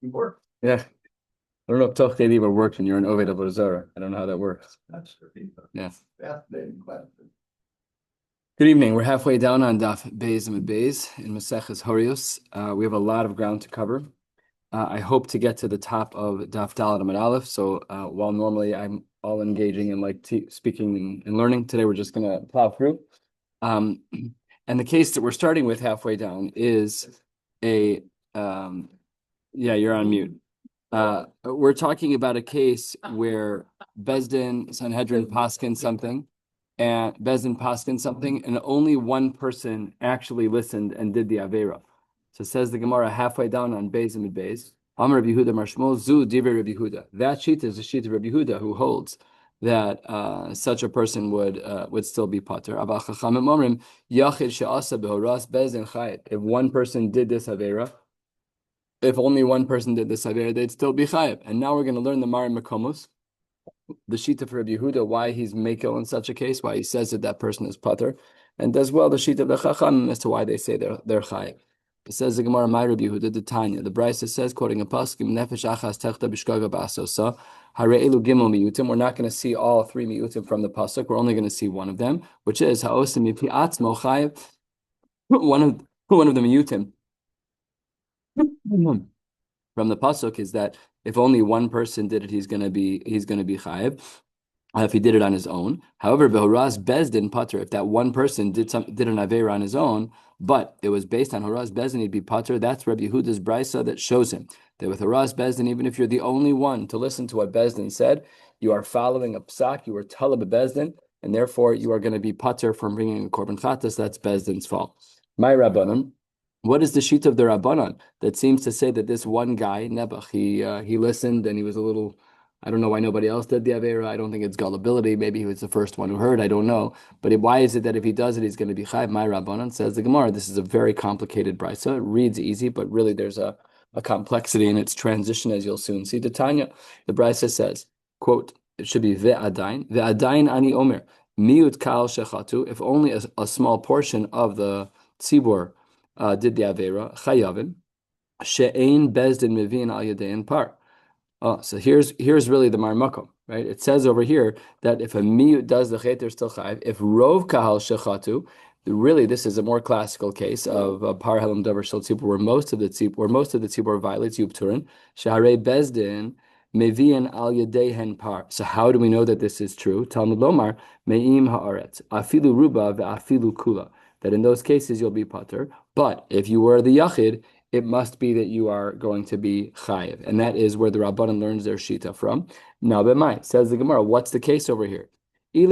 Work. Yeah. I don't know if Toch Liba works when you're an Oved Avodah Zarah. I don't know how that works. That's the Yeah. fascinating question. Good evening. We're halfway down on Daf Beis and Beis in Maseches Horiyos. We have a lot of ground to cover. I hope to get to the top of Daf Daled Amud Aleph. So while normally I'm all engaging in like speaking and learning, today we're just going to plow through. Um, and the case that we're starting with halfway down is a yeah, you're on mute. We're talking about a case where Sanhedrin paskin something, and and only one person actually listened and did the Avera. So says the Gemara halfway down on Beis and Beis. Amar Rabbi Yehuda Marshmol Zu Divrei Rabbi Yehuda. That sheet is the sheet of Rabbi Yehuda who holds that such a person would still be pater. Abba Chachamim Omrim Yachid She'asa Behoras Bezin Chayit. If one person did this Avera, if only one person did this Avera, they'd still be chayiv. And now we're going to learn the Mari Makomos, the Shita for Rabbi Yehuda, why he's Mekel in such a case, why he says that that person is Pater, and as well the Shita of the Chacham as to why they say they're chayiv. It says the Gemara, my Rabbi Yehuda, the Tanya. The Brisa says, quoting a pasuk, Nefesh achas techta b'shkaga ba'asosa, hare elu gimel miyutim. We're not going to see all three miyutim from the pasuk. We're only going to see one of them, which is ha'osim mipi atzmo chayiv. One of the miyutim from the pasuk is that if only one person did it, he's going to be chayiv. If he did it on his own. However, behoraz bezdin pater. If that one person did an avera on his own, but it was based on horaz bezdin, he'd be pater. That's Rabbi Yehuda's brisa that shows him that with horaz bezdin, even if you're the only one to listen to what bezdin said, you are following a psak. You are talab bezdin, and therefore you are going to be pater from bringing a korban chatas. That's bezdin's fault. My rabbanim. What is the sheet of the Rabbanan that seems to say that this one guy, Nebuch, he listened and he was a little, I don't know why nobody else did the Avera. I don't think it's gullibility. Maybe he was the first one who heard. I don't know. But why is it that if he does it, he's going to be Chayv? My Rabbanan says the Gemara. This is a very complicated brisa. It reads easy, but really there's a complexity in its transition, as you'll soon see. The Tanya, the brisa says, quote, it should be ve'adain ani omer, miut kal shechatu, if only a small portion of the tzibor did the Avera, Chayavin, She'ein Bezdin Mivin al Yadein Par. Oh, so here's really the Marmakom, right? It says over here that if a miyut does the chet, they're still chayiv. If rov kahal shechatu, really this is a more classical case of par helam davar shel tzibur, where most of the tzibur violates yubturin. Shaharei bezdin mevian al yadehen par. So how do we know that this is true? Talmud lomar meim haaretz afilu ruba ve'afilu kula. That in those cases you'll be pater. But if you were the yachid, it must be that you are going to be chayiv. And that is where the Rabbanan learns their shita from. Now, b'mai, says the Gemara, what's the case over here? It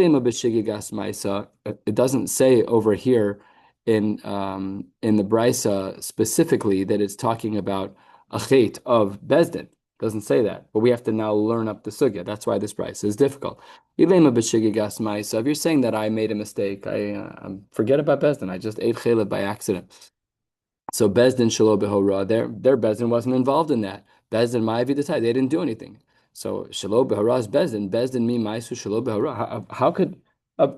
doesn't say over here in the Brisa specifically that it's talking about a chait of Bezdin. It doesn't say that. But we have to now learn up the sugya. That's why this Brisa is difficult. If you're saying that I made a mistake, I forget about Bezdin. I just ate chaylev by accident. So Bezdin Shalo Behora, their Bezdin wasn't involved in that. Bezdin Ma'avi decided they didn't do anything. So Shalo Behora is Bezdin mi Maisu Shalo Behora. How could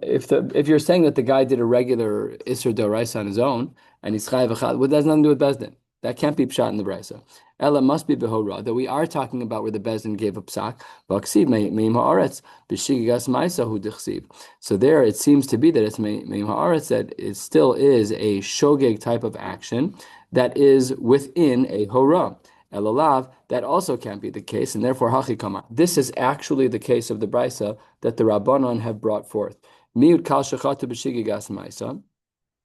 if you're saying that the guy did a regular Isser Doraisa on his own and he's Chayav Echad, what has nothing to do with Bezdin? That can't be pshat in the brisa. Ella must be behora. That we are talking about where the bezdin gave a psak. V'aksiv meim haaretz b'shigas ma'isa hu dichsiv. So there it seems to be that it's meim haaretz, that it still is a shogeg type of action that is within a hora. Elalav, that also can't be the case, and therefore hachikama. This is actually the case of the brisa that the Rabbanon have brought forth. Miut kal shechatu b'shigas ma'isa.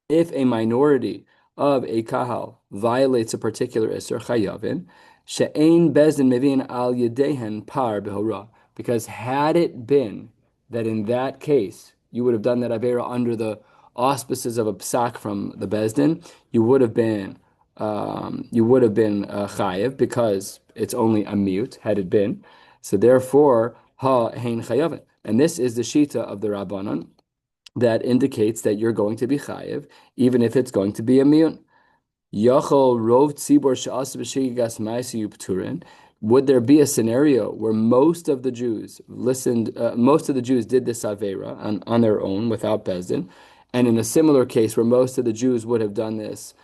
If a minority of a kahal violates a particular iser chayavin, she'ein bezdin mevin al yedehen par behora. Because had it been that in that case you would have done that avera under the auspices of a psak from the bezdin, you would have been chayiv because it's only a mute had it been. So therefore ha hein chayavin, and this is the shita of the Rabbanon that indicates that you're going to be chayiv, even if it's going to be a miyun. Yachol rov tzibor she'as b'shigas ma'asu pturin. Would there be a scenario where most of the Jews did this avera on their own without bezdin, and in a similar case where most of the Jews would have done this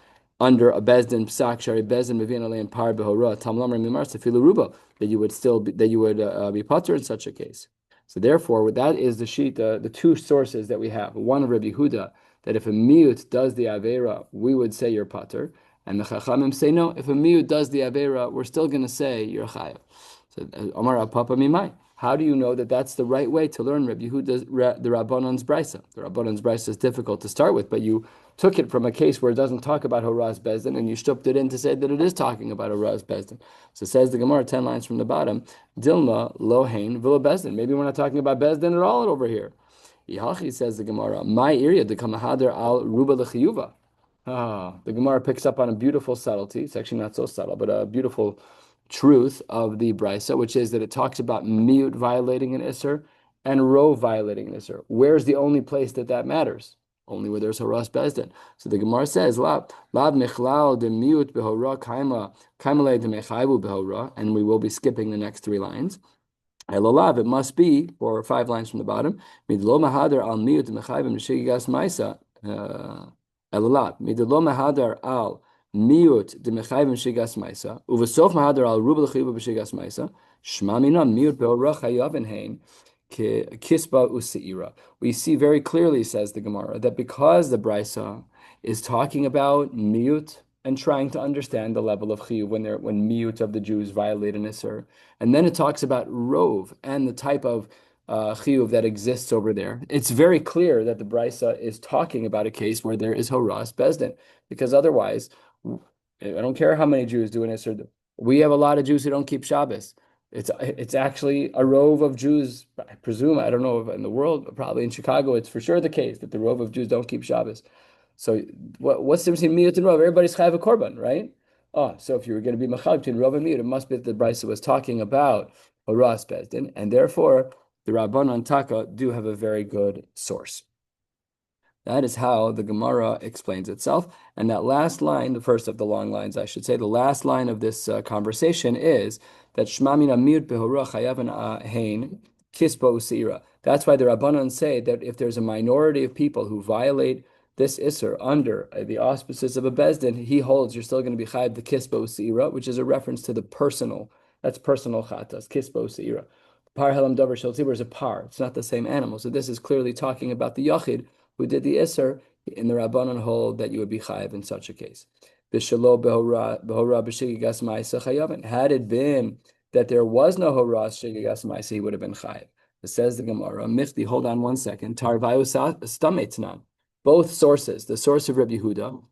under a bezdin psak shari bezdin mevin alein par behora tamlam mimar sefilu ruba, that you would still be patur in such a case. So therefore, that is the sheet, the two sources that we have. One of Rabbi Huda, that if a miut does the avera, we would say you're patur, and the chachamim say no. If a miut does the avera, we're still going to say you're chayav. So Amar Papa Mimai. How do you know that that's the right way to learn Rabbi Yehuda's the Rabbanon's brisa? The Rabbanon's brisa is difficult to start with, but you took it from a case where it doesn't talk about Horaz Bezdin, and you stooped it in to say that it is talking about Horaz Bezdin. So it says the Gemara 10 lines from the bottom, Dilma Lohain Villa Bezdin. Maybe we're not talking about Bezdin at all over here. Yahachi says the Gemara, my area the Kamahadar al Ruba Lechiyuva. The Gemara picks up on a beautiful subtlety. It's actually not so subtle, but a beautiful truth of the brisa, which is that it talks about miut violating an isser and rov violating an isser. Where's the only place that matters? Only where there's horas bezdin. So the Gemara says, "Lav michlal de miut behora kaima kaimale de mechayvu behora," and we will be skipping the next 3 lines. Elolav, it must be, or 5 lines from the bottom. Midlo mahadar al miut mechayvim nishigas maisa. Elolav midlo mahadar al miut de mechayvim shigas maisa uvesof mahadar al rubel chiyuv b'shigas maisa shma mina miut be'orach hayavin hein kisba useira. We see very clearly, says the Gemara, that because the brisa is talking about miut and trying to understand the level of chiyuv when miut of the Jews violate an isser, and then it talks about rov and the type of chiyuv that exists over there. It's very clear that the brisa is talking about a case where there is horas bezdin, because otherwise, I don't care how many Jews do an isser. We have a lot of Jews who don't keep Shabbos. It's actually a rove of Jews. I presume, I don't know if in the world, probably in Chicago, it's for sure the case that the rove of Jews don't keep Shabbos. So what's the difference between miut and rov? Everybody's chayav a korban, right? So if you were going to be machal between rov and miut, it must be that the brisa was talking about horas bezdin, and therefore the Rabbanan Taka do have a very good source. That is how the Gemara explains itself. And that last line, the first of the long lines, I should say, the last line of this conversation is that Shma mina miut behora chayavan hein kispa useira. That's why the Rabbanan say that if there's a minority of people who violate this isser under the auspices of a bezdin, he holds you're still going to be chayav the kispa useira, which is a reference to the personal. That's personal chatas, kispa useira. Par helam davar shel tzibur is a par. It's not the same animal. So this is clearly talking about the yachid who did the isser. In the Rabbanan hold that you would be chayav in such a case. Had it been that there was no horas shegigas ma'isa, he would have been chayav. It says the Gemara, Mifti, hold on one second. Tarvayu stametnan. Both sources, the source of Rabbi Yehuda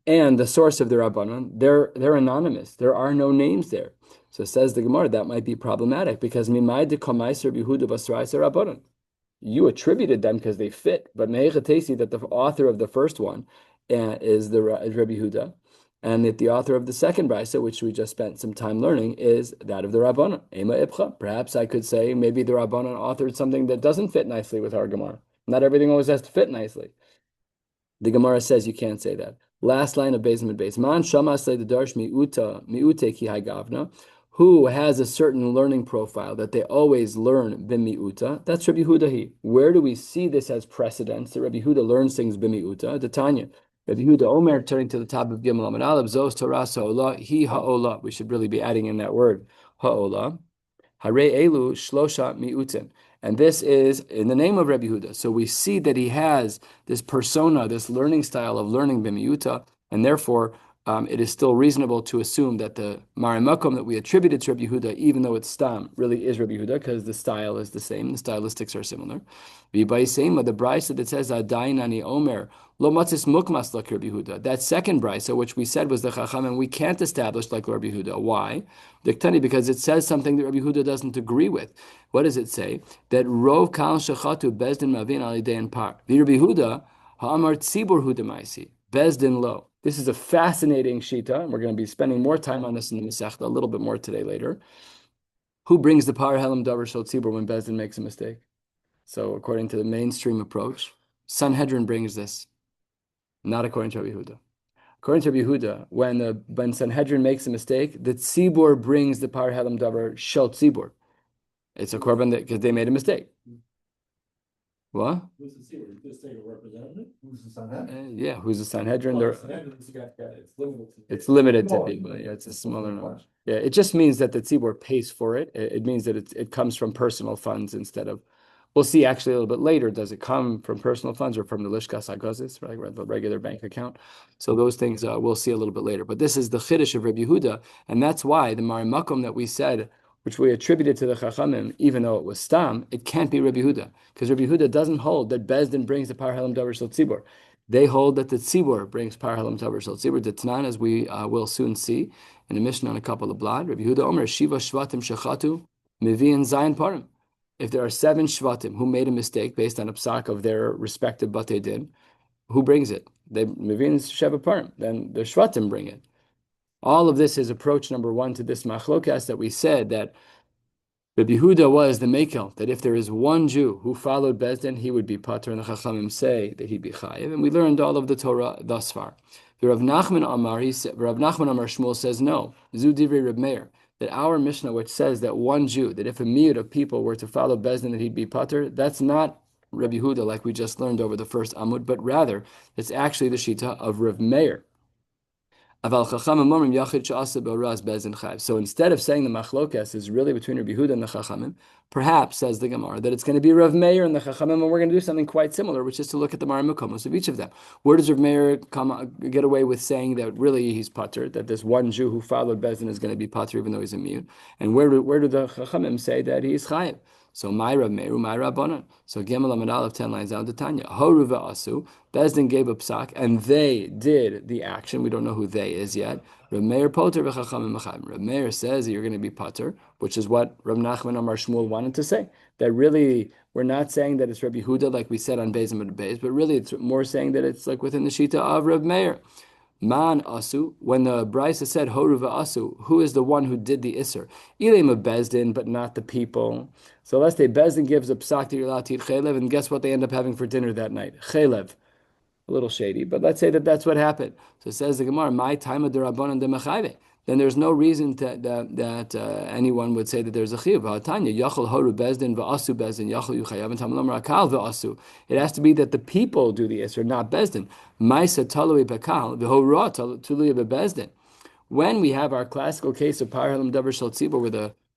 and the source of the Rabbanan, they're anonymous. There are no names there. So says the Gemara, that might be problematic because mimai de kamaiser Rabbi Yehuda basraisa Rabbanan. You attributed them because they fit, but me'echatesi that the author of the first one is Rabbi Yehuda, and that the author of the second brisa, which we just spent some time learning, is that of the Rabbanan. Ema ipcha. Perhaps I could say maybe the Rabbanan authored something that doesn't fit nicely with our Gemara. Not everything always has to fit nicely. The Gemara says you can't say that. Last line of Beis and Beis. Man shamas le darsh miute ki gavna. Who has a certain learning profile that they always learn b'mi'uta. That's Rabbi Yehuda. Where do we see this as precedence? That Rabbi Yehuda learns things b'mi'uta. The Tanya. Rabbi Yehuda Omer, turning to the top of Gimel Amud Aleph, Zos Torah Ha'olah, Hi Ha'olah. We should really be adding in that word, Ha'olah. Hare Elu Shlosha Mi'utin. And this is in the name of Rabbi Yehuda. So we see that he has this persona, this learning style of learning b'mi'uta, and therefore it is still reasonable to assume that the Marimakom that we attributed to Rabbi Yehuda, even though it's Stam, really is Rabbi Yehuda because the style is the same, the stylistics are similar. The brisa that says Adainani Omer Lo Matzis Mukmas like Rabbi Yehuda. That second brisa, which we said was the Chacham, and we can't establish like Rabbi Yehuda. Why? Diktani, because it says something that Rabbi Yehuda doesn't agree with. What does it say? That Rov Kal Shechatu Bezdin Mavin Alidein Par. The Rabbi Yehuda Ha'amar Tzibur Hudamaisi Bezdin Lo. This is a fascinating shita, and we're going to be spending more time on this in the Masechta, a little bit more today later. Who brings the par helam davar shel tzibur when Bezdin makes a mistake? So according to the mainstream approach, Sanhedrin brings this, not according to Rabbi Yehuda. According to Rabbi Yehuda, when Sanhedrin makes a mistake, the tzibur brings the par helam davar shel tzibur. It's a korban because they made a mistake. What? Who's the seer? You just say a representative? Who's the Sanhedrin? Yeah, who's the Sanhedrin? Oh, Sanhedrin's It's limited to Smaller. people. Yeah, it's a smaller number. Yeah, it just means that the tzibur pays for it. It means that it comes from personal funds instead of. We'll see actually a little bit later. Does it come from personal funds or from the lishkas hagazis, right, or the regular bank account? So those things we'll see a little bit later. But this is the chiddush of Rabbi Yehuda, and that's why the Marimakom that we said, which we attributed to the Chachamim, even though it was stam, it can't be Rabbi Yehuda because Rabbi Yehuda doesn't hold that Bezdin brings the par halam davar shel tzibur. They hold that the tzibur brings par halam davar shel tzibur. The Tanan, as we will soon see in a Mishnah on a couple of blad. Rabbi Yehuda Omer Shiva Shvatim Shechatu Mivian Zayin Parim. If there are 7 shvatim who made a mistake based on a psak of their respective batei din, who brings it? They Mivian Sheva Parim. Then the shvatim bring it. All of this is approach number 1 to this machlokas that we said that Rabbi Yehuda was the mekel, that if there is one Jew who followed Bezdin, he would be pater, and the Chachamim say that he'd be chayiv. And we learned all of the Torah thus far. Rav Nachman Amar, Rav Nachman Amar Shmuel says no. Zu divrei Reb Meir, that our Mishnah, which says that one Jew, that if a miyut of people were to follow Bezdin, that he'd be pater, that's not Rabbi Yehuda like we just learned over the first Amud, but rather it's actually the shita of Reb Meir. So instead of saying the machlokas is really between Rabbi Yehuda and the Chachamim, perhaps, says the Gemara, that it's going to be Rav Meir and the Chachamim, and we're going to do something quite similar, which is to look at the Maramukamos of each of them. Where does Rav Meir get away with saying that really he's pater, that this one Jew who followed Bezdin is going to be pater even though he's a miyut? And where do the Chachamim say that he's chayiv? So my Rav Meir, my Rabbanan. So Gimel Amud Aleph 10 lines down to Tanya. Horu ve'asu. Bezdin gave a psak, and they did the action. We don't know who they is yet. Rav Meir poter v'chachamim machayim. Rav Meir says that you're going to be pater, which is what Rav Nachman Amar Shmuel wanted to say. That really, we're not saying that it's Rabbi Yehuda like we said on Beis and Beis, but really it's more saying that it's like within the shita of Rav Meir. Man asu, when the Brisa said Horu asu, who is the one who did the Isser? Ilim of Bezdin, but not the people. So let's say Bezdin gives a psak that you're allowed to eat chaylev, and guess what they end up having for dinner that night? Chaylev. A little shady, but let's say that that's what happened. So it says the Gemara, my time of the Rabbanan de Mechayve. Then there's no reason that anyone would say that there's a chiyuv. Ha'tanya yachol horu bezdin va'asu bezdin yachol yuchayav and tamalam rakal va'asu. It has to be that the people do the isser, not bezdin. Ma'isa talui bekal v'horah talui bebezdin. When we have our classical case of par halam davar shel tzibur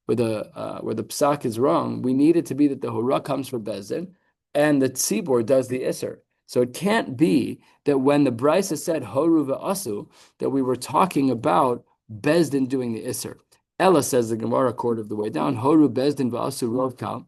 where the psak is wrong, we need it to be that the horah comes from bezdin and the tzibur does the isser. So it can't be that when the Brisa said Horu ve'asu, that we were talking about Bezdin doing the Isser. Ella says the Gemara quarter of the way down, Horu Bezdin ve'asu rov kal.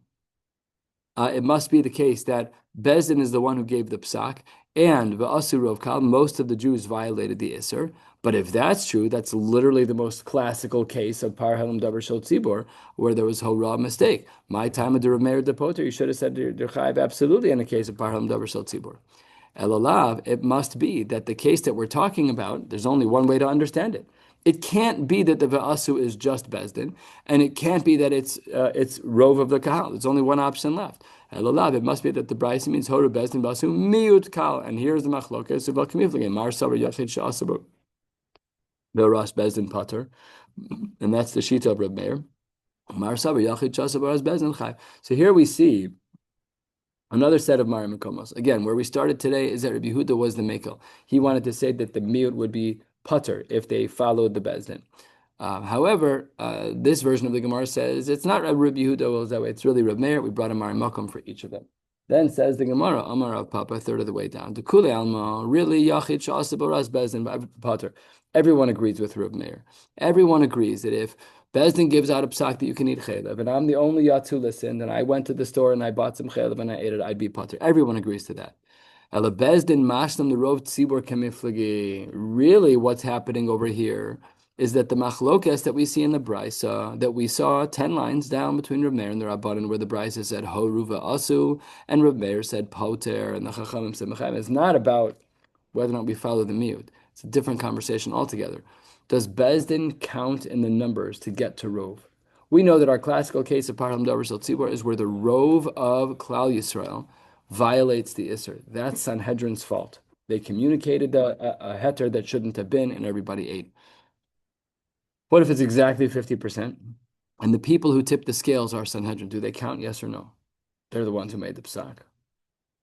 It must be the case that Bezdin is the one who gave the psak, and ve'asu rov kal, most of the Jews violated the Isser. But if that's true, that's literally the most classical case of par halam davar shel tzibur, where there was hora mistake. My time of the Rav Meir depoter, you should have said der chayiv absolutely in the case of par halam davar shel tzibur. Elalav, it must be that the case that we're talking about, there's only one way to understand it. It can't be that the ve'asu is just Bezdin, and it can't be that it's rov of the kahal. There's only one option left. Elalav, it must be that the Brisa means horu Bezdin ve'asu miut kal, and here's the machlokas of al-kamiflige, mar savar yachid sha'asabu. Be'ras Bezdin pater, and that's the shita of Reb Meir. Mar savar yachid sha'asabu as Bezdin chayv. So here we see another set of Marim Komos. Again, where we started today is that Rabbi Yehuda was the Mekel. He wanted to say that the miut would be pater if they followed the Bezdin. However, this version of the Gemara says it's not Rabbi Yehuda was that way. It's really Reb Meir. We brought a Marim Makom for each of them. Then says the Gemara, Amar of Papa, a third of the way down. To Kule Alma, really Yachid Sha'asaboras Bezdin pater. Everyone agrees with Reb Meir. Everyone agrees that if Bezdin gives out a psak that you can eat chaylev, and I'm the only yat who listened, and I went to the store and I bought some chaylev and I ate it, I'd be pater. Everyone agrees to that. Ela Bezdin mashlam the rov tzibur kamiflagi. Really, what's happening over here is that the machlokes that we see in the Brisa, that we saw 10 lines down between Reb Meir and the Rabbanan, where the Brisa said horu ve'asu, and Reb Meir said poter, and the Chachamim said mechayim. It's not about whether or not we follow the miut. It's a different conversation altogether. Does Bezdin count in the numbers to get to Rov? We know that our classical case of Par Halam Davar Shel Tzibur is where the Rov of Klal Yisrael violates the Isser. That's Sanhedrin's fault. They communicated a heter that shouldn't have been, and everybody ate. What if it's exactly 50%? And the people who tip the scales are Sanhedrin. Do they count, yes or no? They're the ones who made the psak.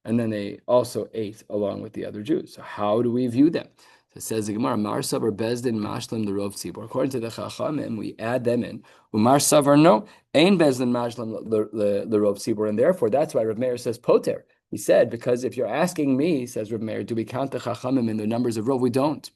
and then they also ate along with the other Jews. So how do we view them? So it says the Gemara, Mar Savar Bezdin Mashlim the Rov Tzibor. According to the Chachamim, we add them in. Umar Savar no, Ein Bezdin Mashlim the Rov Tzibor, and therefore that's why Rav Meir says Poter. He said, because if you're asking me, says Rav Meir, do we count the Chachamim in the numbers of Rov? We don't.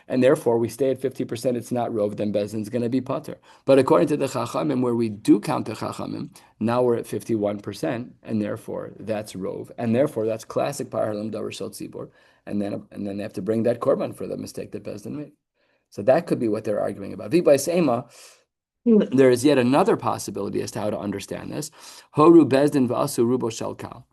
And therefore, we stay at 50%, it's not Rov, then Bezdin's going to be Pater. But according to the Chachamim, where we do count the Chachamim, now we're at 51%, and therefore that's Rov, and therefore that's classic Parhalam Davar Shel Tzibor, and then they have to bring that Korban for the mistake that Bezdin made. So that could be what they're arguing about. V'bay Seima, there is yet another possibility as to how to understand this. Horu Bezdin v'asu Rubo Shel Kal.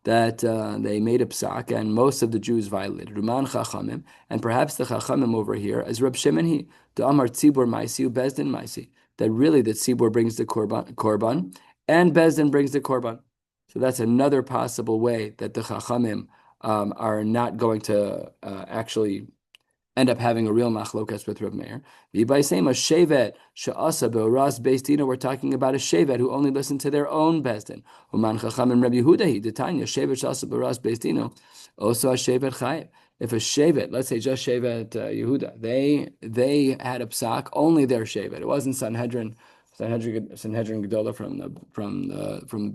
That they made a psak, and most of the Jews violated. Ruman Chachamim, and perhaps the Chachamim over here is Reb Shimon he, the Amar Tzibur Maisi, Bezdin Maisi. That really the Tzibur brings the korban, and Bezdin brings the korban. So that's another possible way that the Chachamim are not going to actually end up having a real machlokas with Rav Meir. V'bay sema shevet she'asa be'oras beis dino. We're talking about a shevet who only listened to their own bezdin. Uman chachamim Rabbi Yehuda he detanya shevet she'asa be'oras beis dino. Also a shevet chayiv. If a shevet, let's say just shevet Yehuda, they had a psak, only their shevet. It wasn't Sanhedrin Gedola from the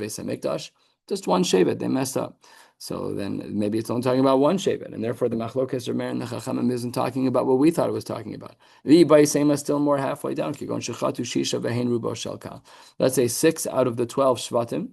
Beis Hamikdash. Just one shevet, they messed up. So then maybe it's only talking about one shevet, and therefore the machlokas Rav Meir and the Chachamim isn't talking about what we thought it was talking about. V'bay sema still more halfway down. Let's say 6 out of the 12 shvatim,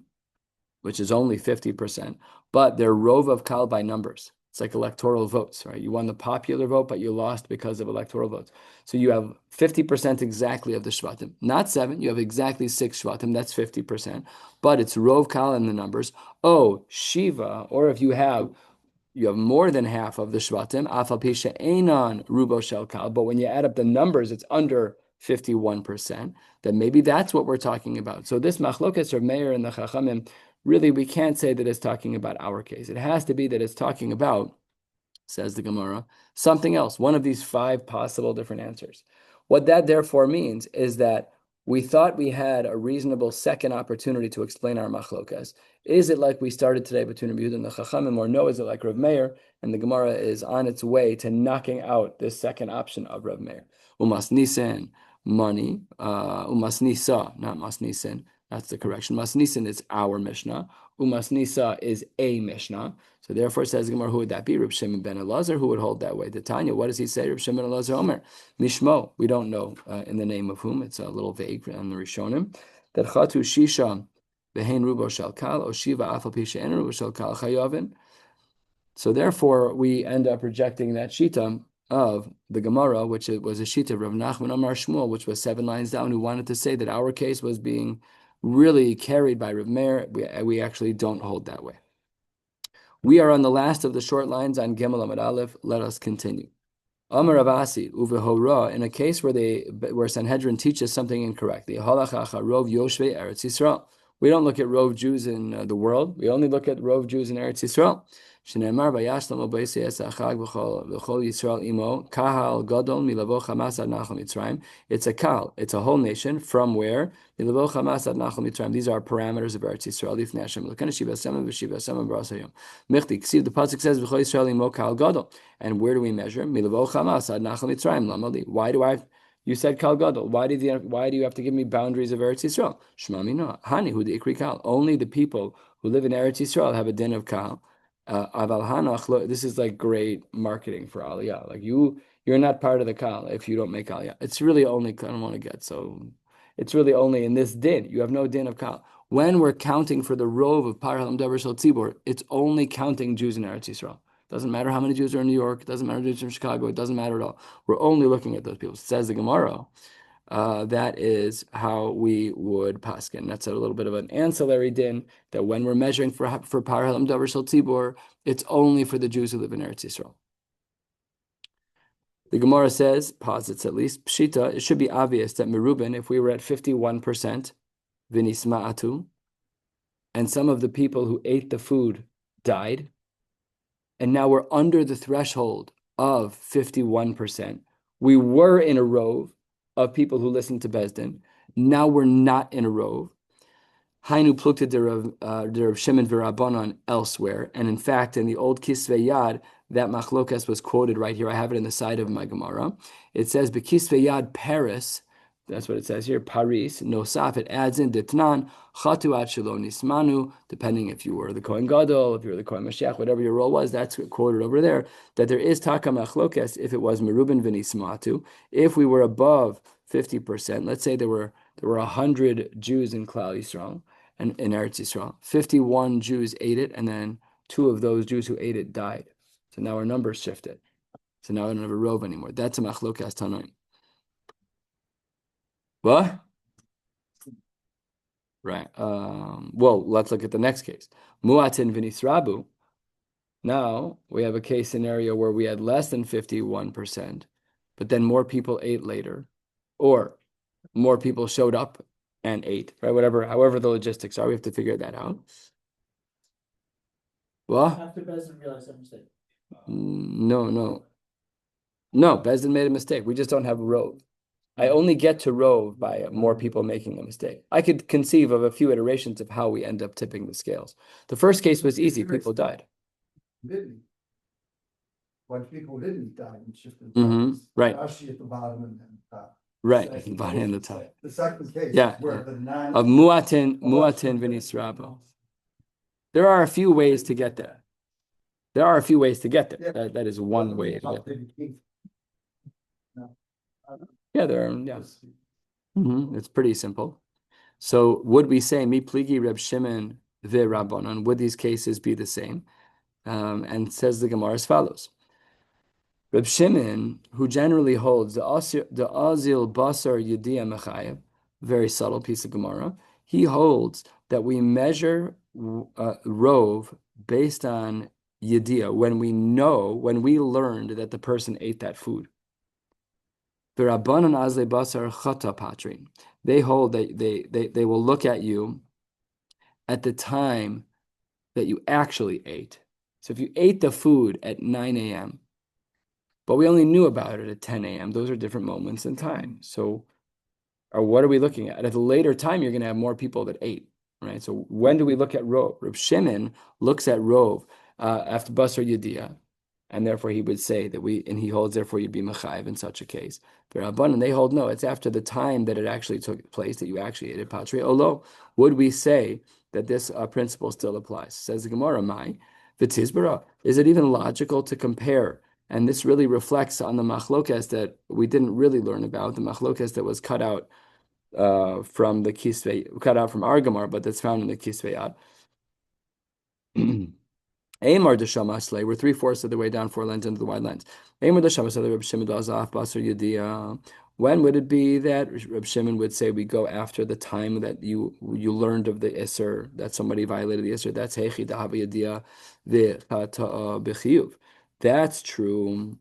which is only 50%, but they're rov of kal by numbers. It's like electoral votes, right? You won the popular vote, but you lost because of electoral votes. So you have 50% exactly of the shvatim. Not 7, you have exactly 6 shvatim, that's 50%. But it's rov kal in the numbers. Oh, shiva, or if you have more than half of the shvatim, afal pisha einon rubo shel kal, but when you add up the numbers, it's under 51%, then maybe that's what we're talking about. So this machlokas Rav Meir and the Chachamim, really, we can't say that it's talking about our case. It has to be that it's talking about, says the Gemara, something else, one of these 5 possible different answers. What that therefore means is that we thought we had a reasonable second opportunity to explain our machlokas. Is it like we started today between Rabbi Yehuda and the Chachamim, or no, is it like Rav Meir? And the Gemara is on its way to knocking out this second option of Rav Meir. Umas nisan, money, umas nisa, not mas nisan. That's the correction. Masnisin is our Mishnah. Umasnisa is a Mishnah. So therefore, it says Gemara, who would that be? Reb Shimon ben Elazar, who would hold that way? The Tanya, what does he say? Reb Shimon ben Elazar Omer, Mishmo. We don't know in the name of whom. It's a little vague on the Rishonim. That chatu shisha behein rubo shel kal o shiva afal pisha en rubo shel kal chayavin. So therefore, we end up rejecting that shita of the Gemara, which was a shita of Rav Nachman Amar Shmuel, which was 7 lines down, who wanted to say that our case was being really carried by Rav Meir. We actually don't hold that way. We are on the last of the short lines on Gimel Amud Aleph. Let us continue. Amar Rav Asi uvehora, in a case where Sanhedrin teaches something incorrectly. Halachacha rov yoshvei Eretz Yisrael. We don't look at rov Jews in the world. We only look at rov Jews in Eretz Yisrael. Shneimar vayashlam obeisei esachag v'chol Yisrael imo kahal gadol milavo chamas ad nachal Mitzrayim. It's a kal. It's a whole nation from where milavo chamas ad nachal Mitzrayim. These are parameters of Eretz Yisrael. Lifnei Hashem l'kan shiva sema v'shiva sema b'rasayom. Michti ksiv. The pasuk says v'chol Yisrael imo kahal gadol. And where do we measure? Milavo chamas ad nachal Mitzrayim. Lamali. Why do I? You said kal gadol. Why do you have to give me boundaries of Eretz Yisrael? Shma mina hani hu deikri kal. Only the people who live in Eretz Yisrael have a din of kal. This is like great marketing for Aliyah. Like you're not part of the kal if you don't make Aliyah. It's really only, I don't want to get so, it's really only in this din. You have no din of kal. When we're counting for the rov of Parhalam Davar Shel Tzibor, it's only counting Jews in Eretz Yisrael. Doesn't matter how many Jews are in New York. It doesn't matter if Jews are in Chicago. It doesn't matter at all. We're only looking at those people. It says the Gemara. That is how we would paskin. That's a little bit of an ancillary din, that when we're measuring for Parhalam Davar Shel Tzibor, it's only for the Jews who live in Eretz Yisrael. The Gemara says, posits at least, pshita, it should be obvious that Merubin, if we were at 51%, vinisma'atu, and some of the people who ate the food died, and now we're under the threshold of 51%. We were in a rov of people who listened to Bezdin. Now we're not in a rov. Hainu plukta de Rav Shimon v'Rabbanan elsewhere. And in fact, in the old Kisvei Yad, that machlokas was quoted right here. I have it in the side of my Gemara. It says, B'Kisvei Yad Paris, that's what it says here, Paris, Nosaf, it adds in Ditnan, Chatu ad Shelo Nismanu, depending if you were the Kohen Gadol, if you were the Kohen Mashiach, whatever your role was, that's quoted over there, that there is Taka Machlokas if it was Merubin V'Nismatu, if we were above 50%, let's say there were 100 Jews in Klal Yisrael, and in Eretz Yisrael, 51 Jews ate it, and then 2 of those Jews who ate it died. So now our numbers shifted. So now we don't have a rov anymore. That's a machlokas tanoim. What? Right. Well, let's look at the next case. Muatin v'nisrabu. Now we have a case scenario where we had less than 51%, but then more people ate later, or more people showed up and ate, right? However the logistics are, we have to figure that out. Well, After Bezdin realized their mistake. no, Bezdin made a mistake. We just don't have a rove. I only get to rove by more people making a mistake. I could conceive of a few iterations of how we end up tipping the scales. The first case was easy. People died. Didn't. When people didn't die, it's just. Right. Actually at the bottom and then top. Right, at the bottom and the top. The second case. Yeah. Where the non. Of muatin v'nisrabo. There are a few ways to get there. That is one way to get there. Yeah, there are, yeah. It's pretty simple. So would we say, mi pligi Reb Shimon v'Rabbanan, would these cases be the same? And says the Gemara as follows. Reb Shimon, who generally holds the azil basar yediyah mechayev, very subtle piece of Gemara, he holds that we measure rove based on yediyah when we learned that the person ate that food. They hold that they will look at you at the time that you actually ate. So if you ate the food at 9 a.m., but we only knew about it at 10 a.m., those are different moments in time. So, or what are we looking at? At a later time, you're going to have more people that ate, right? So when do we look at rov? Reb Shimon looks at rov after basar yediyah, and therefore he would say that he holds, therefore you'd be mechayev in such a case. But Rabbanan, they hold, no, it's after the time that it actually took place, that you actually ate it, patri olo. Would we say that this principle still applies? Says the Gemara, mai, v'tizbara. Is it even logical to compare? And this really reflects on the machlokas that we didn't really learn about, the machlokas that was cut out from the Kisvei, cut out from our Gemara, but that's found in the Kisvei Yad. Amar Deshamasle, we're 3/4 of the way down 4 lines into the wide lines. Amar Deshamasle, Reb Shimon Dazaf Basar Yediyah. When would it be that Reb Shimon would say we go after the time that you learned of the Isser, that somebody violated the Isser? That's Hechi Dahava Yediyah V'Chata'a B'Chiyuv. That's true.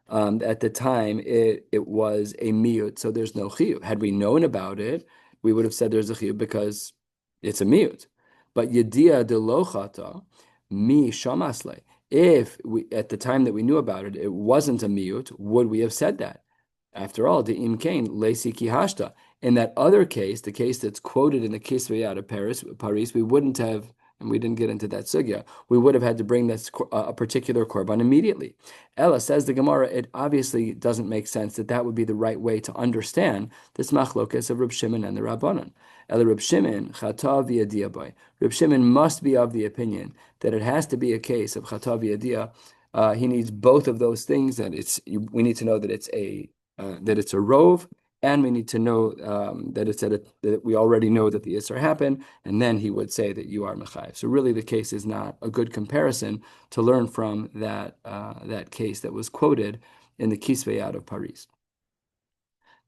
At the time, it was a miyut, so there's no chiyuv. Had we known about it, we would have said there's a chiyuv because it's a miyut. But yediyah de lo chata, mi shamasle. If we, at the time that we knew about it, it wasn't a miyut, would we have said that? After all, the imkain lesi kihashta. In that other case, the case that's quoted in the Kisvei Yad of Paris, we wouldn't have, and we didn't get into that sugya, we would have had to bring this a particular korban immediately. Ella, says the Gemara, it obviously doesn't make sense that would be the right way to understand this machlokas of Reb Shimon and the Rabbanan. Ella Reb Shimon, chata v'yadiyah boy. Reb Shimon must be of the opinion that it has to be a case of chata v'yadiyah. He needs both of those things. That we need to know that it's a rove, and we need to know that we already know that the Isser happened, and then he would say that you are Mechayev. So really the case is not a good comparison to learn from that case that was quoted in the Kisvei Yad of Paris.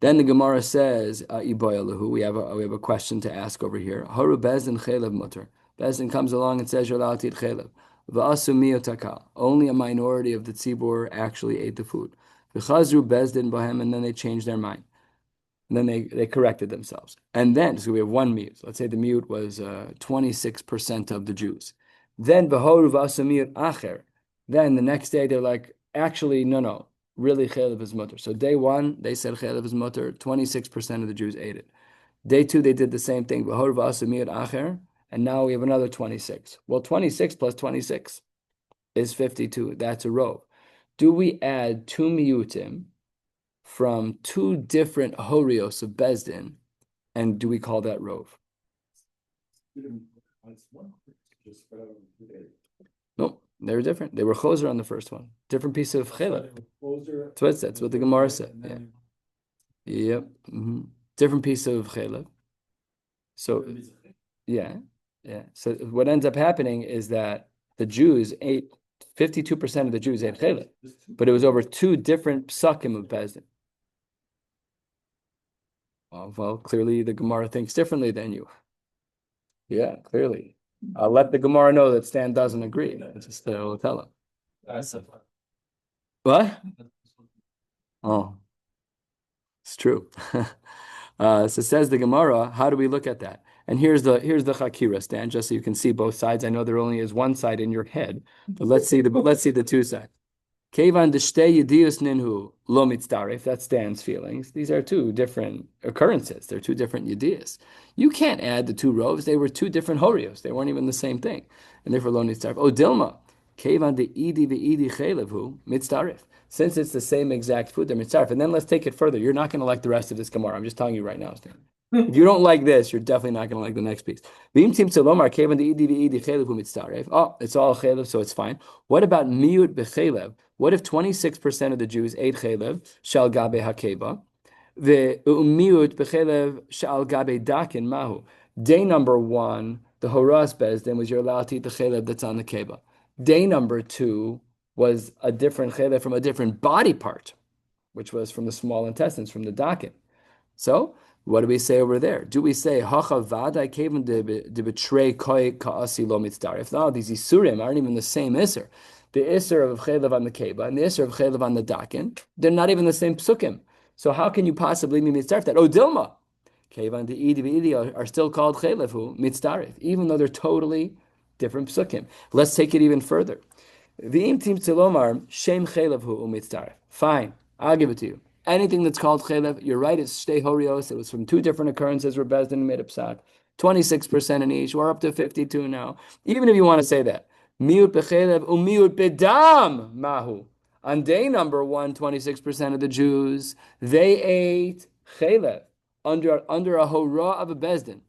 Then the Gemara says, Iboyalahu, we have a question to ask over here. Haru Bezdin Chelev Mutter. Bezdin comes along and says, you're allowed to eat Chelev. V'asu miyotaka. Only a minority of the tzibur actually ate the food. V'chazru Bezdin Bohem, and then they changed their mind. And then they corrected themselves. And then, so we have one miyut. Let's say the miyut was 26% of the Jews. Then, v'horu v'asu miyut acher. Then the next day they're like, actually, no. Really, chelev is mutter. So day one, they said chelev is mutter. 26% of the Jews ate it. Day 2, they did the same thing. V'hor v'asu miyut acher, and now we have another 26. Well, 26 plus 26 is 52. That's a rov. Do we add two miyutim from two different Horiyos of Bezdin, and do we call that rov? No, they're different. They were choser on the first one. Different piece of chilek. That's what the Gemara said. Yeah. Yep. Different piece of chilek. So, yeah. So what ends up happening is that the Jews ate 52% of the Jews ate chilek, but it was over two different psakim of Bezdin. Well, clearly the Gemara thinks differently than you. Yeah, clearly. I'll let the Gemara know that Stan doesn't agree. Just tell him. What? Oh, it's true. So says the Gemara, how do we look at that? And here's the Chakira, Stan, just so you can see both sides. I know there only is one side in your head, but let's see the two sides. Kevan d'shtei yediyus ninhu lo mitzdaref. That's Stan's feelings. These are two different occurrences. They're two different yediyus. You can't add the two rovs. They were two different horios. They weren't even the same thing, and therefore lo mitzdaref. Oh Dilma, kevan de'idi ve'idi chelevu mitzdaref. Since it's the same exact food, they're mitzdaref. And then let's take it further. You're not going to like the rest of this Gemara. I'm just telling you right now, Stan. If you don't like this, you're definitely not going to like the next piece. Oh, it's all chelev, so it's fine. What about miut bechelev? What if 26% of the Jews ate chelev shal gabe hakeba? The miut bechelev shal gabe dakin mahu. Day number 1, the Horas Bezdin was you're allowed to eat the chelev that's on the keba. Day number 2 was a different chelev from a different body part, which was from the small intestines, from the dakin. So, what do we say over there? Do we say hacha vada kevin de betray koi kaasi lo mitzdaref? No, these isurim aren't even the same iser. The iser of chelev on the keba and the iser of chelev on the dakin, they're not even the same psukim. So how can you possibly be mitzdaref that? Oh, Dilma, kevan de idi are still called chelev mitzdaref, even though they're totally different psukim. Let's take it even further. V'im tim tzilomar shem chelev hu mitzdaref. Fine, I'll give it to you. Anything that's called chelev, you're right, it's shtei horios. It was from two different occurrences where Bezdin made a psak. 26% in each. We're up to 52 now. Even if you want to say that. Miut bechelev umiut bedam mahu. On day number 1, 26% of the Jews, they ate chelev under a hora of a Bezdin.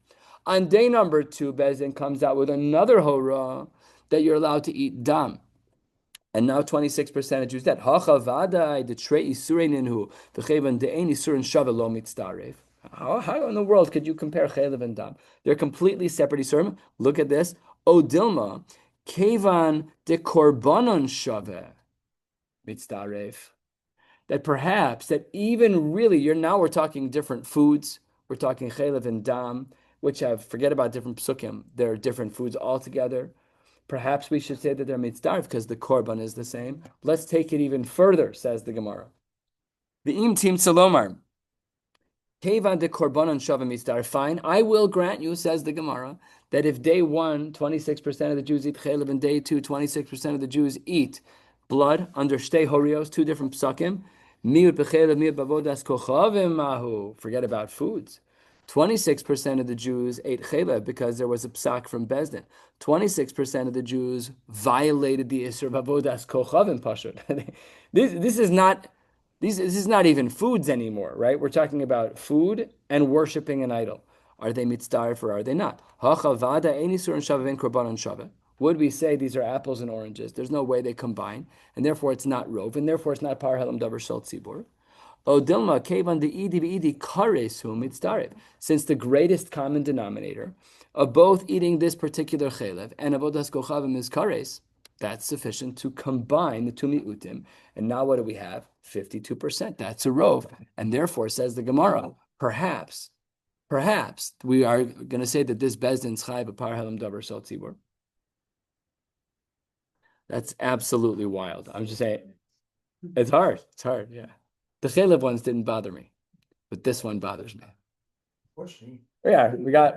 On day number 2, Bezdin comes out with another hora that you're allowed to eat dam. And now 26% of Jews dead. Hacha vadai the trei isurininu v'chevan de'ein isurin shava lo mitzdaref. How in the world could you compare chelev and dam? They're completely separate isurim. Look at this. O Dilma, kevan de korbanon shava mitzdaref. That perhaps that even really we're talking different foods. We're talking chelev and dam, which forget about different psukim. They're different foods altogether. Perhaps we should say that they're mitzdaref because the korban is the same. Let's take it even further, says the Gemara. V'im tim salomar. Kevan de korbanon shava mitzdaref. Fine, I will grant you, says the Gemara, that if day 1, 26% of the Jews eat chelev, and day 2, 26% of the Jews eat blood under shtei horios, two different psakim, miut bechelev, miut bavodas kochavim mahu. Forget about foods. 26% of the Jews ate chelev because there was a psak from Bezdin. 26% of the Jews violated the Isser of Avodas Kochavim Pashut. This is not even foods anymore, right? We're talking about food and worshiping an idol. Are they mitzdaref or are they not? Would we say these are apples and oranges? There's no way they combine, and therefore it's not rov, and therefore it's not par helam davar shel tzibur. O Dilma, kevan de idi v'idi kares hu mitzdaref. Since the greatest common denominator of both eating this particular chelev and avodas kochavim is kares, that's sufficient to combine the two mi'utim. And now what do we have? 52%. That's a rov. And therefore, says the Gemara, perhaps we are going to say that this bezdin's chayv a par helam davar shel tzibur. That's absolutely wild. I'm just saying, it's hard, yeah. The chelev ones didn't bother me, but this one bothers me. Yeah, we got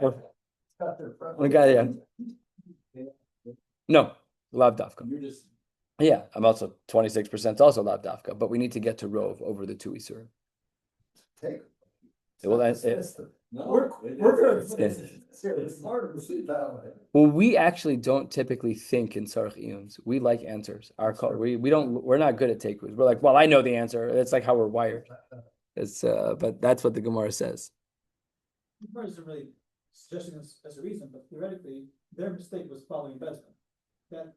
no lav dafka. Yeah, I'm also 26% also lav dafka, but we need to get to rov over the two isurim. No, We're it good. is. It's hard to see it that way. Well, we actually don't typically think in Sarach Iyums. We like answers. We're not good at takeaways. We're like, well, I know the answer. That's like how we're wired. But that's what the Gemara says. The Gemara isn't really suggesting this as a reason, but theoretically, their mistake was following Besman.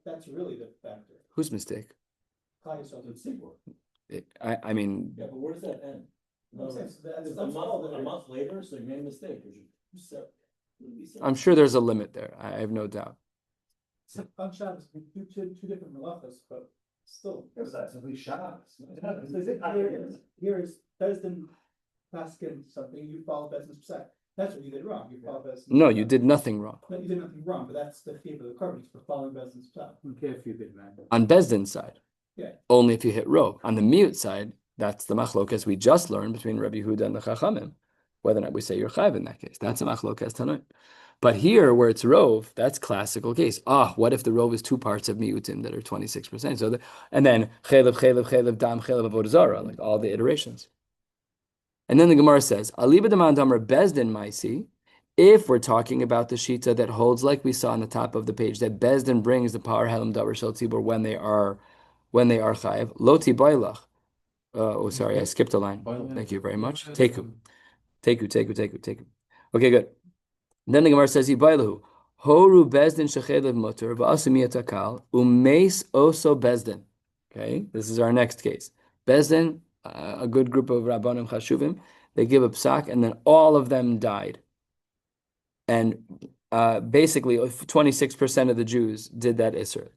That's really the factor. Whose mistake? Klal Yisrael did Seymour. I mean, Yeah, but where does that end? No, I'm saying, so that's A all month, that a it- month later, so you made a mistake. I'm sure there's a limit there. I have no doubt. So on Shabbos, we do two different malachas, but still. It was actually Shabbos. Here is Besdin Paskin something, you follow Besdin's psak. That's what you did wrong. You followed Besdin's. No, you did nothing wrong. No, you did nothing wrong, but that's the fee of the carbon for following Besdin's psak. Okay, if you did, man. On Bezdin's side, Yeah. only if you hit Rov. On the mute side, that's the machlokas we just learned between Rabbi Huda and the Chachamim, whether or not we say you're chayv in that case. That's a machlokas tanoim. But here, where it's Rov, that's classical case. What if the Rov is two parts of miutim that are 26%? And then chelev, dam, chelev, avodah zarah, like all the iterations. And then the Gemara says, Aliba deman damar Bezdin maisi, if we're talking about the shita that holds, like we saw on the top of the page, that Bezdin brings the power helam davar shel tzibur when they are chayiv, loti bailach. Sorry, I skipped a line. Thank you very much. Teku. Okay, good. Then the Gemara says, Yibailahu, horu Bezdin shechelev mutter, v'asumi etakal, umeis oso Bezdin. Okay, this is our next case. Bezdin, a good group of Rabbanim Chashuvim, they give a psak, and then all of them died. And basically, 26% of the Jews did that Isser.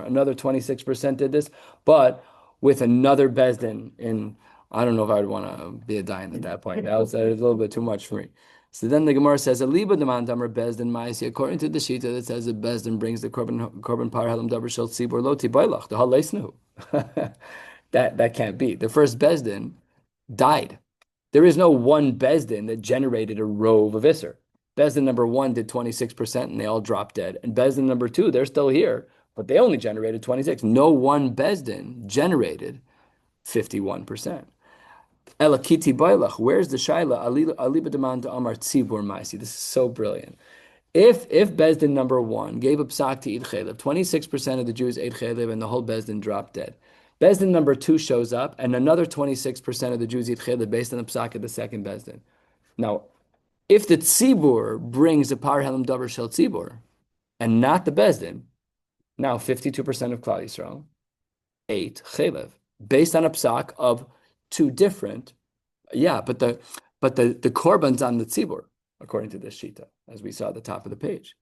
Another 26% did this, but with another Bezdin in, I don't know if I would want to be a dayan at that point. That was a little bit too much for me. So then the Gemara says, according to the Shita that says that Bezdin brings the korban par halam davar shel tzibur loti bailach, the haleisnu. That can't be. The first Bezdin died. There is no one Bezdin that generated a rove of Isser. Bezdin number 1 did 26% and they all dropped dead. And Bezdin number 2, they're still here, but they only generated 26. No one Bezdin generated 51%. Elakiti bailach, where's the shaila? Aliba demand to Amar Tzibur Maisi. This is so brilliant. If Bezdin number 1 gave a psak to eat chelev, 26% of the Jews ate chelev and the whole Bezdin dropped dead. Bezdin number 2 shows up, and another 26% of the Jews eat chelev based on the psak of the second Bezdin. Now, if the tzibur brings a par helam davar shel tzibur, and not the Bezdin, now 52% of Klal Yisrael ate chelev based on a psak of two different. But the korban's on the tzibur according to this shita, as we saw at the top of the page.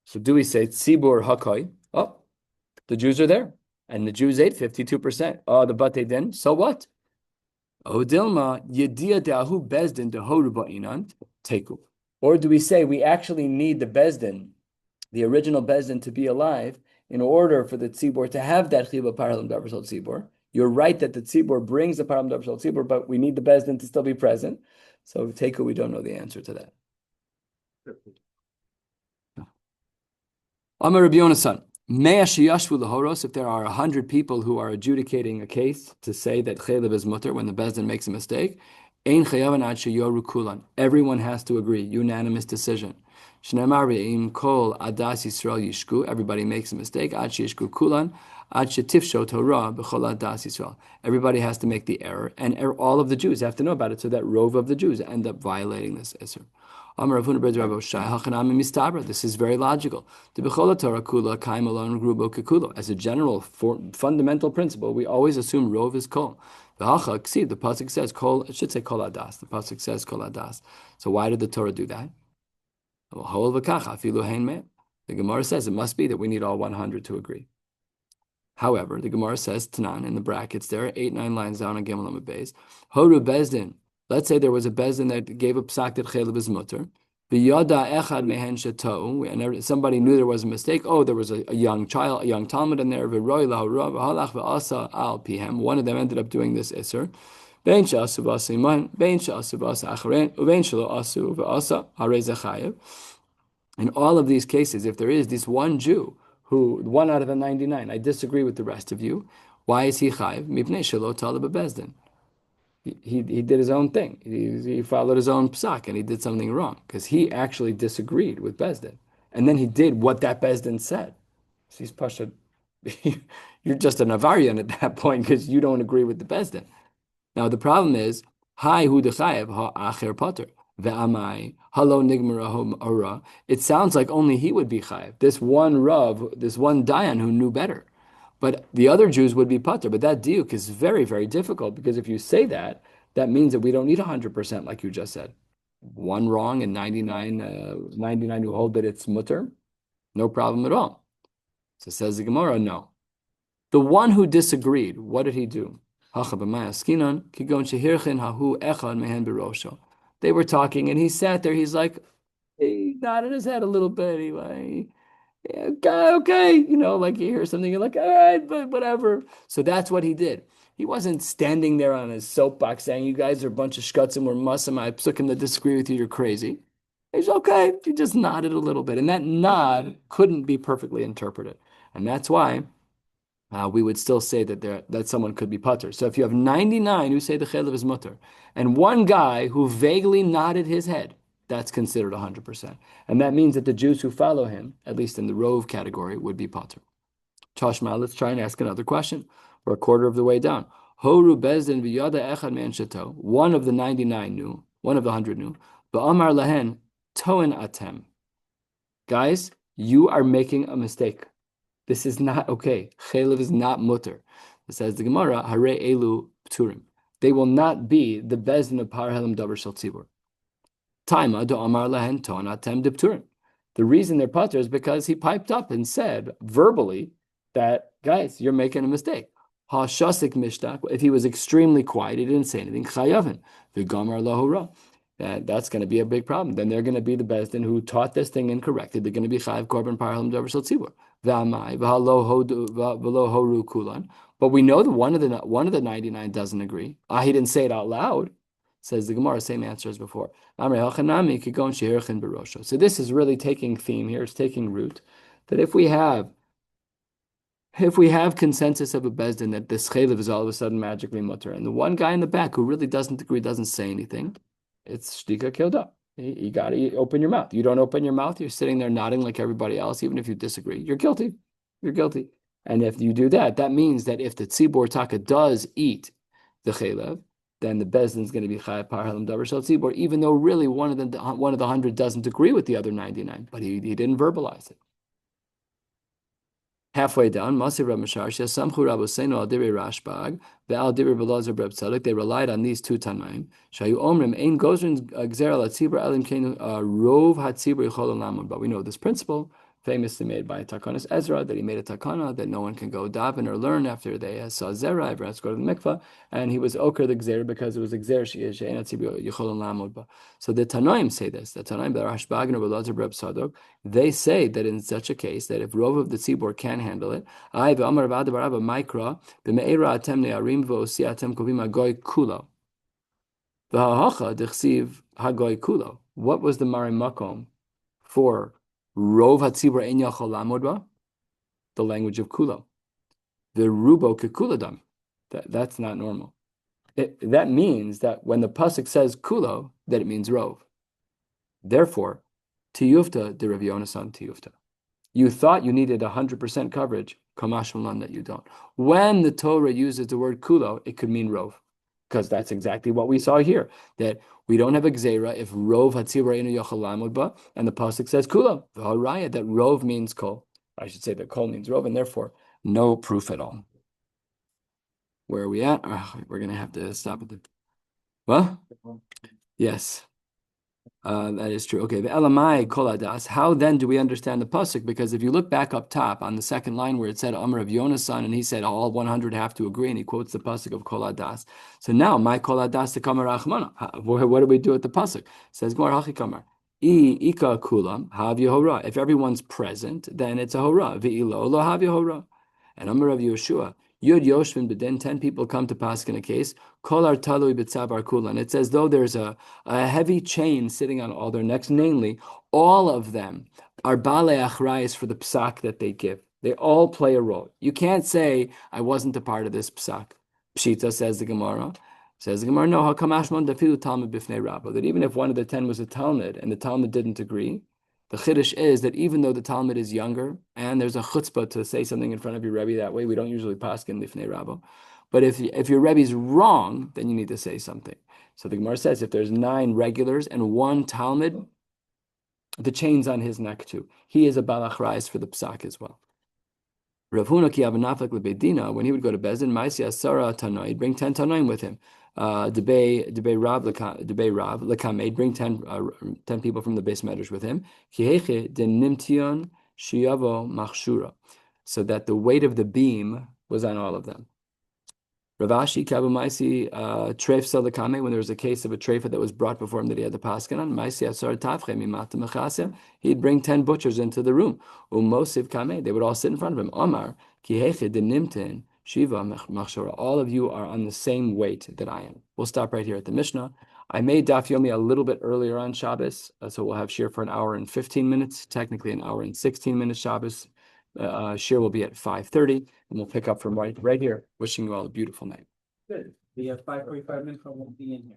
So do we say tzibur hakoy? Oh, the Jews are there. And the Jews ate 52%. Oh, the Batei Din, so what? Oh, Dilma, Yedia De'ahu Bezdin Dehoru Ba'inant, Teku. Or do we say we actually need the Bezdin, the original Bezdin, to be alive in order for the Tzibor to have that Chiva Paralam Davar Shel Tzibor? You're right that the Tzibor brings the Paralam Davar Shel Tzibor, but we need the Bezdin to still be present. So, Teku, we don't know the answer to that. Amar Rabbi Yonasan. If there are 100 people who are adjudicating a case to say that chelev is mutter when the bezdin makes a mistake, everyone has to agree, unanimous decision. Everybody makes a mistake. Everybody has to make the error, and all of the Jews have to know about it, so that rove of the Jews end up violating this Isser. This is very logical. As a general fundamental principle, we always assume rov is kol. The pasuk says kol. It should say kol adas. The pasuk says kol adas. So why did the Torah do that? The Gemara says it must be that we need all 100 to agree. However, the Gemara says Tanan in the brackets there, 8-9 lines down on Gimel Amud Beis. Horu bezdin. Let's say there was a bezdin that gave a psak that chelev is mutter. And somebody knew there was a mistake. Oh, there was a young child, a young Talmud in there. One of them ended up doing this iser. In all of these cases, if there is this one Jew who, 1 out of the 99, I disagree with the rest of you, why is he chayiv? he did his own thing. He followed his own psak and he did something wrong because he actually disagreed with Bezdin. And then he did what that Bezdin said. So he's pasha. You're just an Avarian at that point because you don't agree with the Bezdin. Now the problem is, Hi hu dechayev ha acher potter ve'amai halo nigmar ora. It sounds like only he would be chayev. This one Rav, this one Dayan who knew better. But the other Jews would be pater. But that diuk is very, very difficult because if you say that, that means that we don't need 100% like you just said. One wrong and 99 who hold that it's mutter, no problem at all. So says the Gemara, no. The one who disagreed, what did he do? They were talking and he sat there, he's like, he nodded his head a little bit. Okay, like you hear something, you're like, all right, but whatever. So that's what he did. He wasn't standing there on his soapbox saying, you guys are a bunch of shkutzim, we're mussam, I psukim that disagree with you, you're crazy. He's okay. He just nodded a little bit. And that nod couldn't be perfectly interpreted. And that's why we would still say that someone could be putter. So if you have 99 who say the chelev is mutter, and one guy who vaguely nodded his head, that's considered 100%. And that means that the Jews who follow him, at least in the rove category, would be pater. Tashma, let's try and ask another question. We're a quarter of the way down. Horu bezdin v'yada echad me'en shato. One of the 99 knew, one of the 100 knew. Ba'amar lahen toen atem. Guys, you are making a mistake. This is not okay. Chelev is not mutter. It says the Gemara, hare elu pturim. They will not be the bezdin of par helam davar shel tzibur. Taima do amar lahen ton atem dipturim. The reason they're pater is because he piped up and said verbally that, guys, you're making a mistake. Ha shasik mishtak. If he was extremely quiet, he didn't say anything. Chayavin v'gamar lahura. That's going to be a big problem. Then they're going to be the bezdin who taught this thing incorrectly. They're going to be chayav korban par helam davar shel tzibur. V'amai v'halo horu kulan. But we know that one of the 99 doesn't agree. He didn't say it out loud. Says the Gemara, same answer as before. So this is really taking theme here. It's taking root. That if we have consensus of a bezdin that this chelev is all of a sudden magically mutter, and the one guy in the back who really doesn't agree, doesn't say anything, it's shtika kilda. You got to open your mouth. You don't open your mouth, you're sitting there nodding like everybody else, even if you disagree. You're guilty. You're guilty. And if you do that, that means that if the tzibor taka does eat the chelev, then the bezdin is going to be chayav par helam davar shel tzibor, even though really one of the 100 doesn't agree with the other 99, but he didn't verbalize it. Halfway down, Masir Rav Misharsha, Samchu Rabbeinu al Dibri Rashbag, Ve'al Dibri Belazar Breb Tzadok. They relied on these two Tanaim. Shayu Omrim Ein Gozrin Gzer al Hatzibur Elim Keinu Rov Hatzibur Yichol Lamud. But we know this principle, famously made by Takanas Ezra, that he made a takana that no one can go daven or learn after they saw zera. Everyone has to go to the mikvah, and he was oker the gzer because it was a gzer she'ein hatzibur yichol lamud. So the Tanaim say this. The Tanaim, the Rashbag and Rabbi Breb Sadok, they say that in such a case, that if rov of the tzibur can handle it, I ve'amar v'ad barabba mikra b'me'era atem ne'arim v'osi atem kovim hagoy kulo v'ha'hacha d'chsiv hagoy kulo. What was the Mari Makom for Rov hatzibur ein yachol lamod ba? The language of kulo. The rubo kekuladam. That's not normal. That means that when the pasuk says kulo, that it means rov. Therefore, tiyufta de Rav Yonasan tiyufta. You thought you needed 100% coverage. Kamash malan that you don't. When the Torah uses the word kulo, it could mean rov, because that's exactly what we saw here. That we don't have a gzeira if rov hatzibur einu yachol lamod ba, and the pasuk says kulo. V'haraya that rov means kol. I should say that kol means rov, and therefore no proof at all. Where are we at? We're going to have to stop at the... Well, yes, that is true. Okay, the elamai kol adas. How then do we understand the pasuk? Because if you look back up top on the second line where it said Amar of Yonasan, and he said all 100 have to agree, and he quotes the pasuk of kol adas. So now, my kol adas to kamar achmana. What do we do with the pasuk? It says Gmar hachi kamar. Ika kulam hav yehora. If everyone's present, then it's a hora. Ve'ilo lo hav yehora. And Amar of Yeshua. Yud Yoshvin B'din, 10 people come to pass in a case. Kolar talui b'tzabar kulan. It's as though there's a heavy chain sitting on all their necks. Namely, all of them are balei achrayis for the psak that they give. They all play a role. You can't say, I wasn't a part of this psak. Pshita, says the Gemara. Says the Gemara, no, hakamashmon dafilu talmud bifnei rabba, that even if one of the 10 was a Talmud and the Talmud didn't agree, the chiddush is that even though the Talmud is younger and there's a chutzpah to say something in front of your Rebbe that way, we don't usually paskin lifnei rabba. But if your Rebbe's wrong, then you need to say something. So the Gemara says if there's 9 regulars and 1 Talmud, the chain's on his neck too. He is a balachrais for the psak as well. Rav Huna ki avanaflik lebedina, when he would go to Bezdin, Maisi Asara Tanoi, he'd bring 10 Tanoim with him. Debei Rav Lekame, he'd bring 10 people from the base medrash with him. Kiheche de Nimtion Shiavo Machshura, so that the weight of the beam was on all of them. Ravashi Kabumaisi Treif Salakame, when there was a case of a treifa that was brought before him that he had the paskin on, Maisi Asar Tafche Mimata Mechasem, he'd bring 10 butchers into the room. Umosiv Kame, they would all sit in front of him. Omar, Kiheche de Nimten, Shiva Machshora, all of you are on the same weight that I am. We'll stop right here at the Mishnah. I made Daf Yomi a little bit earlier on Shabbos, so we'll have shiur for an hour and 15 minutes, technically an hour and 16 minutes Shabbos. Shiur will be at 5:30, and we'll pick up from right here. Wishing you all a beautiful night. Good. We have 5:45 minutes, I won't be in here.